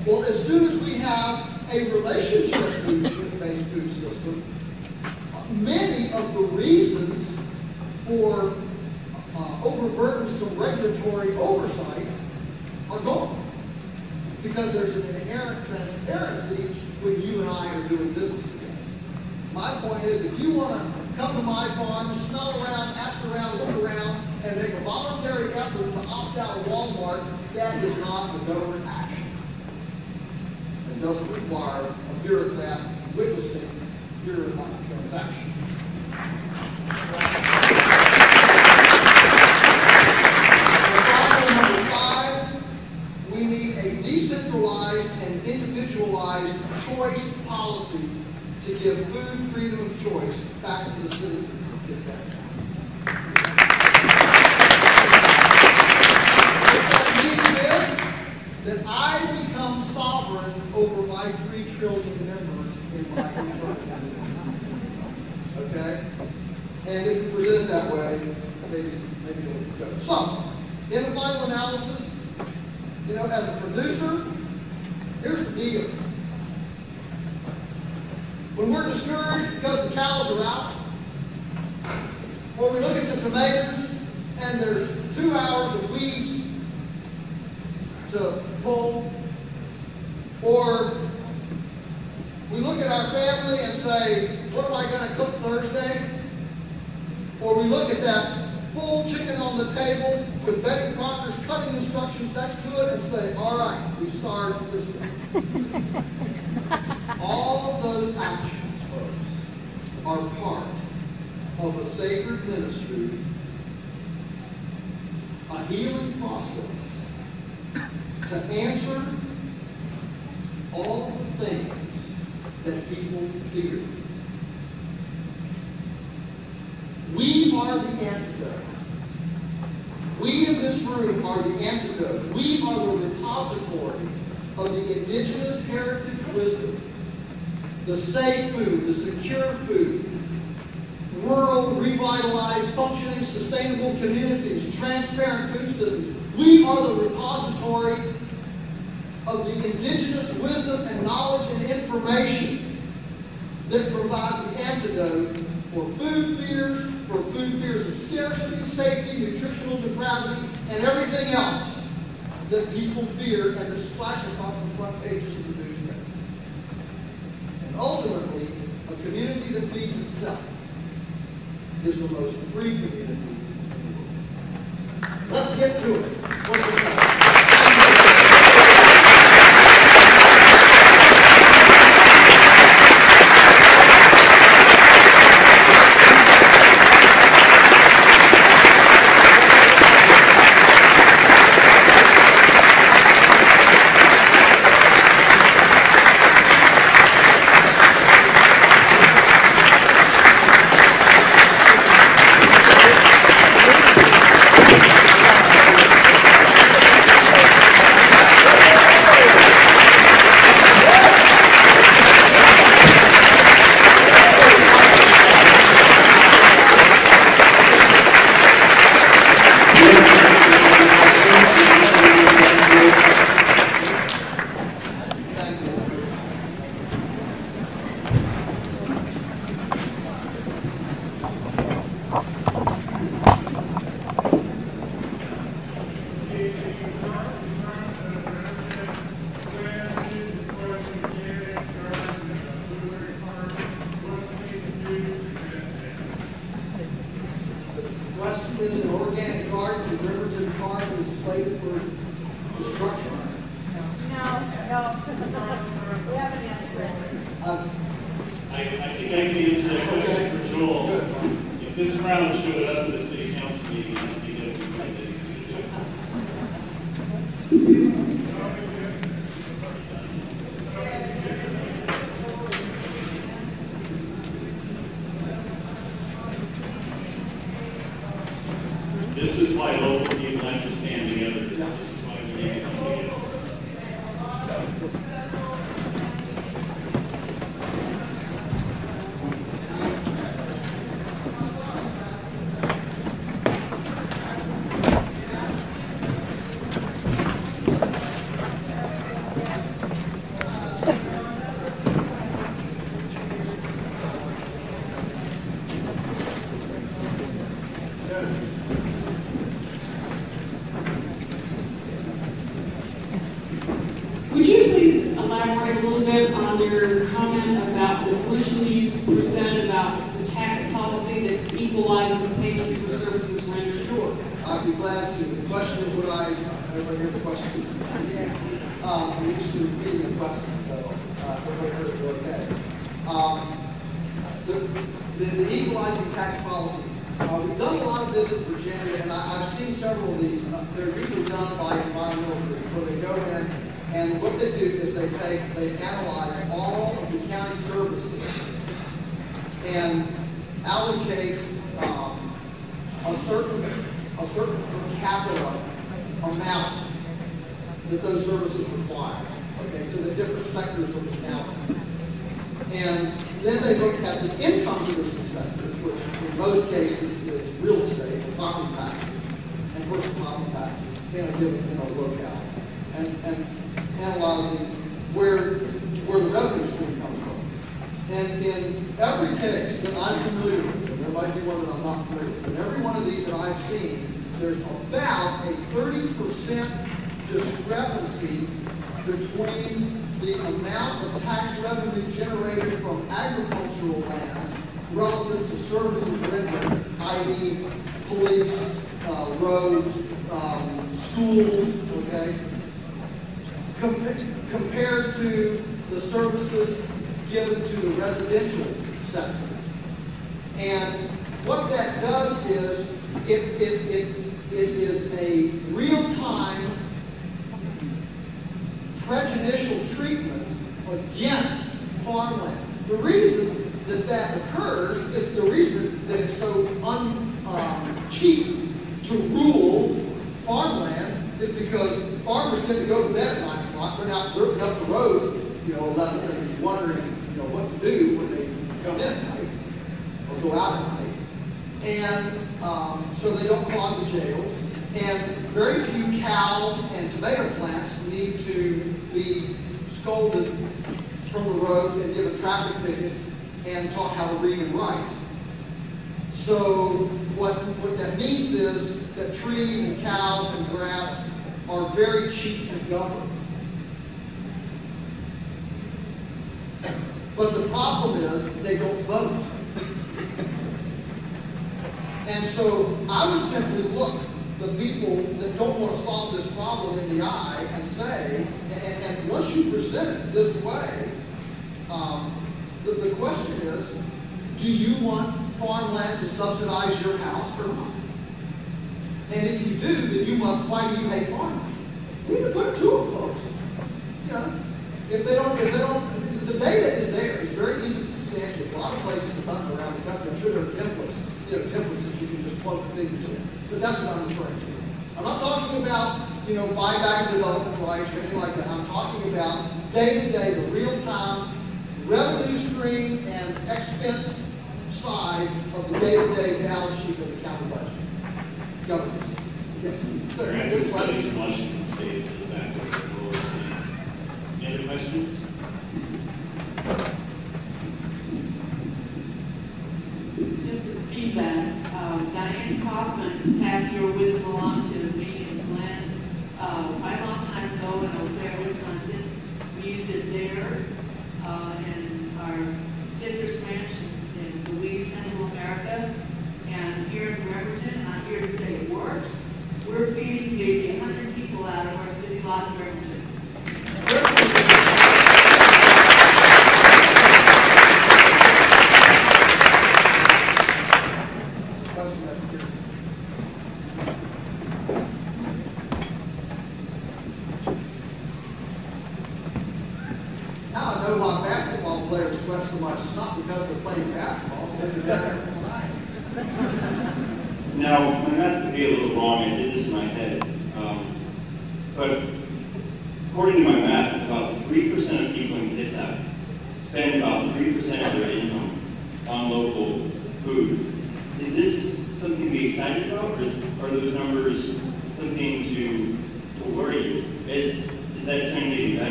Well, as soon as we have a relationship-based food system, many of the reasons for overburdensome regulatory oversight are gone. Because there's an inherent transparency when you and I are doing business together. My point is, if you want to come to my farm, smell around, ask around, look around, and make a voluntary effort to opt out of Walmart, that is not a government action. It doesn't require a bureaucrat witnessing your transaction. Number 5, we need a decentralized and individualized choice policy to give food freedom of choice back to the citizens of this country. That I become sovereign over my 3 trillion members in my internal community. Okay? And if you present it that way, maybe it'll go. So, in the final analysis, you know, as a producer, here's the deal. When we're discouraged because the cows are out, or we look at the tomatoes and there's 2 hours of weeds to pull, or we look at our family and say, what am I going to cook Thursday? Or we look at that full chicken on the table with Betty Proctor's cutting instructions next to it and say, all right, we start this way. All of those actions, folks, are part of a sacred ministry, a healing process to answer all the things that people fear. We are the antidote. We in this room are the antidote. We are the repository of the indigenous heritage wisdom, the safe food, the secure food, rural, revitalized, functioning, sustainable communities, transparent food systems. We are the repository of the indigenous wisdom and knowledge and information that provides the antidote for food fears of scarcity, safety, nutritional depravity, and everything else that people fear and that splash across the front pages of the newspaper. And ultimately, a community that feeds itself is the most free community in the world. Let's get to it. What's it like? Is an organic garden in Riverton Park is slated for destruction? No. We have an answer. I think I can answer that question for Joel. Good. If this crowd showed up at a city council meeting, I think that would be great that he's going to do it. This is why local people have to stand together. This is why we need to come together. Would you please elaborate a little bit on your comment about the solution you presented about the tax policy that equalizes payments for services rendered? Sure. I'd be glad to. The question is, everybody hear the question? We used to repeat the question, so everybody heard it okay. The equalizing tax policy. We've done a lot of this in Virginia, and I've seen several of these. They're usually done by environmental groups where they go in, and what they do is they analyze all of the county services and allocate a certain per capita amount that those services require, okay, to the different sectors of the county. And then they look at the income-producing sectors, which in most cases is real estate, property taxes, and personal property taxes in a locale, and analyzing where the revenue stream comes from. And in every case that I'm familiar with, and there might be one that I'm not familiar with, in every one of these that I've seen, there's about a 30% discrepancy between the amount of tax revenue generated from agricultural lands relative to services rendered, i.e. police, roads, schools, okay, compared to the services given to the residential sector. And what that does is it is a real-time prejudicial treatment against farmland. The reason that occurs is the reason that it's so cheap to rule farmland is because farmers tend to go to bed at 9 o'clock. They're not ripping up the roads, 11, and wondering, what to do when they come in at night or go out at night. And so they don't clog the jails. And very few cows and tomato plants need to be scolded from the roads and given traffic tickets and taught how to read and write. So what that means is that trees and cows and grass are very cheap to govern. But the problem is they don't vote. And so I would simply look the people that don't want to solve this problem in the eye and say, and once you present it this way, the question is, do you want farmland to subsidize your house or not? And if you do, then you must, why do you hate farmers? We need to put it to them, folks. If they don't, the data is there. It's very easy to substantiate. A lot of places have done it around the country. I'm sure there are templates, templates that you can just plug the figures in. But that's what I'm referring to. I'm not talking about, buyback and development rights or anything like that. I'm talking about day-to-day, the real-time revenue stream and expense side of the day-to-day balance sheet of the county budget. Governance. Yes. There have been studies in Washington State in the back of the lower seat. Any other questions? Just some feedback. Diane Kaufman passed your wisdom along to me and Glenn quite a long time ago in Eau Claire, Wisconsin. We used it there in our citrus ranch in Louise, Central America. And here in Bremerton, and I'm here to say it works. We're feeding maybe 100 people out of our city lot in Bremerton. Now I know why basketball players sweat so much. It's not because they're playing basketball, it's because they're down there for flying. Now, my math could be a little wrong. I did this in my head. But according to my math, about 3% of people in Kitsap spend about 3% of their income on local food. Is this something to be excited about, or are those numbers something to worry you? Is that trend getting better?